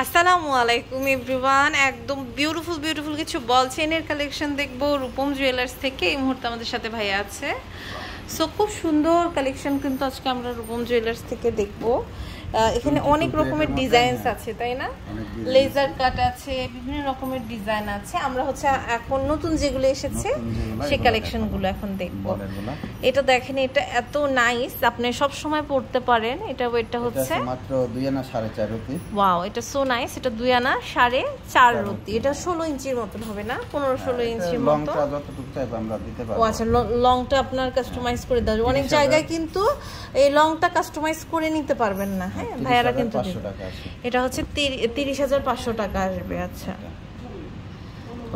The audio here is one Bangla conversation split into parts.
আসসালামু আলাইকুম এভরিওয়ান। একদম বিউটিফুল বিউটিফুল কিছু বল চেনের কালেকশন দেখবো রূপম জুয়েলার্স থেকে। এই মুহূর্তে আমাদের সাথে ভাইয়া আছে। সো খুব সুন্দর কালেকশন কিন্তু আজকে আমরা রূপম জুয়েলার্স থেকে দেখবো। এখানে অনেক রকমের ডিজাইনস আছে, তাই না? লেজার কাট আছে, বিভিন্ন রকমের ডিজাইন আছে। আমরা হচ্ছে এখন নতুন যেগুলো এসেছে সেই কালেকশনগুলো এখন দেখবো। এটা দেখেন, এটা এত নাইস, আপনি সব সময় পড়তে পারেন। এটা ওয়েটটা হচ্ছে মাত্র 2 আনা 4.5 রতি। ওয়াও, এটা সো নাইস। এটা 2 আনা 4.5 রতি। এটা 16 ইঞ্চির মতন হবে না? 15-16 ইঞ্চির মতো। লংটা যতটুকু চাইবে আমরা দিতে পারবো। ও আচ্ছা, লংটা আপনার কাস্টমাইজ করে দেওয়া। অনেক জায়গায় কিন্তু এই লংটা কাস্টমাইজ করে নিতে পারবেন না। হ্যাঁ, ভাইয়ারা কিন্তু এটা হচ্ছে 30,500 টাকা আসবে। আচ্ছা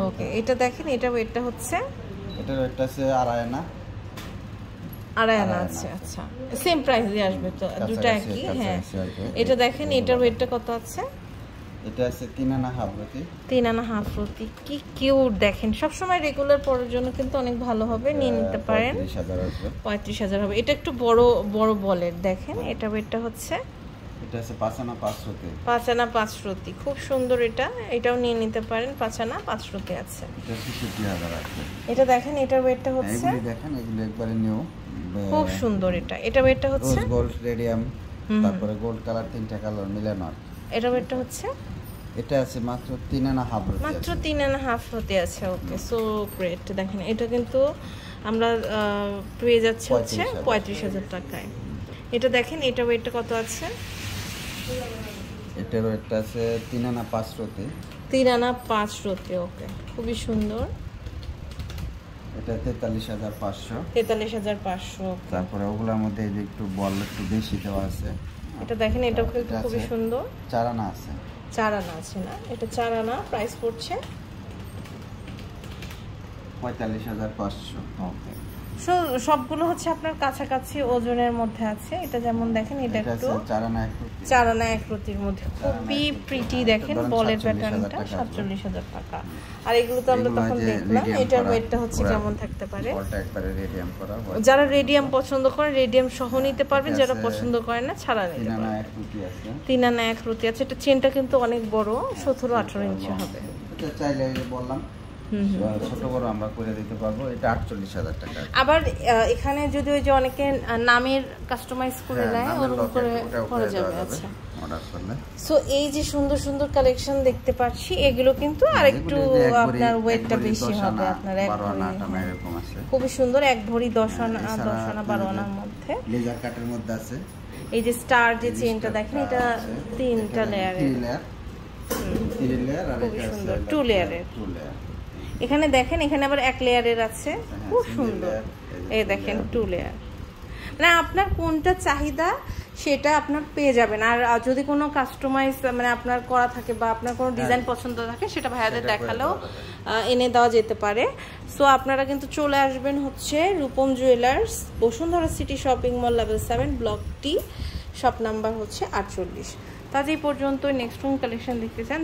ওকে, এটা দেখেন, এটা ওয়েটটা হচ্ছে এটার ওয়েটটা আছে 2.5 আনা। 2.5 আনা আছে। আচ্ছা, সেম প্রাইসে আসবে তো, দুটো একই। হ্যাঁ, এটা দেখেন, এটার ওয়েটটা কত আছে? এটা আছে 3 আনা হাফ রতি। 3 আনা হাফ রতি। কি কিউট দেখেন, সব সময় রেগুলার পরার জন্য কিন্তু অনেক ভালো হবে, নিয়ে নিতে পারেন। 35,000 হবে। এটা একটু বড় বড় বলের দেখেন, এটা ওয়েটটা হচ্ছে এটা আছে 5 আনা 5 রতি। 5 আনা 5 রতি, খুব সুন্দর। এটাও নিয়ে নিতে পারেন। 5 আনা 5 রতি আছে। এটা 60,000 আছে। এটা দেখেন, এটার ওয়েটটা হচ্ছে, এগুলি দেখেন, এগুলো একবারে নিউ, খুব সুন্দর। এটা ওয়েটটা হচ্ছে রোজ গোল্ড, রেডিয়াম, তারপরে গোল্ড কালার, তিনটা কালার মিলানো। এটা ওয়েটটা হচ্ছে, এটা আছে মাত্র 3 আনা হাফ রতি। মাত্র 3 আনা হাফ রতি আছে। ওকে, সো গ্রেট। দেখেন, এটা কিন্তু আমরা পেয়ে যাচ্ছে হচ্ছে 35,000 টাকায়। এটা দেখেন, এটা ওয়েটটা কত আছে? এটার ওয়েটটা আছে 3 আনা 5 রতি। 3 আনা 5 রতি। ওকে, খুবই সুন্দর। এটা 43,500। 43,500। তারপরে ওগুলোর মধ্যে এই যে একটু বল একটু বেশি দেওয়া আছে। এটা দেখেন, এটাও কিন্তু খুবই সুন্দর। 4 আনা আছে। 4 আনা আছে না? এটা 4 আনা, প্রাইস পড়ছে 45,500। ওকে, সবগুলো হচ্ছে আপনার কাছাকাছি ওজনের মধ্যে আছে। এটা যেমন দেখেন, এটা একটু 4 আনা 1 রতির মধ্যে, খুবই প্রিটি। দেখেন বলের প্যাটার্নটা, 47,000 টাকা। আর এগুলো তো আমরা তখন দেখলাম। এটার ওয়েটটা হচ্ছে কেমন থাকতে পারে? বলটা একবারে রেডিয়াম করা। যারা রেডিয়াম পছন্দ করেন রেডিয়াম সহ নিতে পারবেন, যারা পছন্দ করেন না ছাড়া নিতে পারবেন। 3 আনা 1 রতি আছে। 3 আনা 1 রতি আছে। এটা চেনটা কিন্তু অনেক বড়, 17-18 ইঞ্চি হবে। এটা চাইলে বললাম ছোট বড় আমরা করে দিতে পারবো। এটা 48,000 টাকা। আবার এখানে যদি ওই যে অনেকে নামের কাস্টমাইজ করে নেয়, ওরকম করে করা যাবে। আচ্ছা, অর্ডার করলে। সো এই যে সুন্দর সুন্দর কালেকশন দেখতে পাচ্ছি, এগুলো কিন্তু আরেকটু আপনার ওয়েটটা বেশি হবে। আপনার 1 ভরি এরকম আছে, খুবই সুন্দর। 1 ভরি 10 আনা 12 আনার মধ্যে। লেজার কাটের মধ্যে আছে। এই যে স্টার যে চেইনটা দেখেন, এটা 3টা লেয়ারের। 3 লেয়ার আর খুব এটা সুন্দর 2 লেয়ারের। 2 লেয়ার। এখানে দেখেন, এখানে আবার 1 লেয়ারের আছে, খুব সুন্দর। এই দেখেন 2 লেয়ার। মানে আপনার কোনটা চাহিদা সেটা আপনার পেয়ে যাবেন। আর যদি কোনো কাস্টমাইজ মানে আপনার করা থাকে বা আপনার কোনো ডিজাইন পছন্দ থাকে, সেটা ভাইয়াদের দেখালেও এনে দেওয়া যেতে পারে। সো আপনারা কিন্তু চলে আসবেন হচ্ছে Rupam jewellers, Bashundhara city shopping mall, level 7, block T, shop number হচ্ছে 48। তো আজ এই পর্যন্ত। নেক্সট রুম কালেকশন দেখতে চান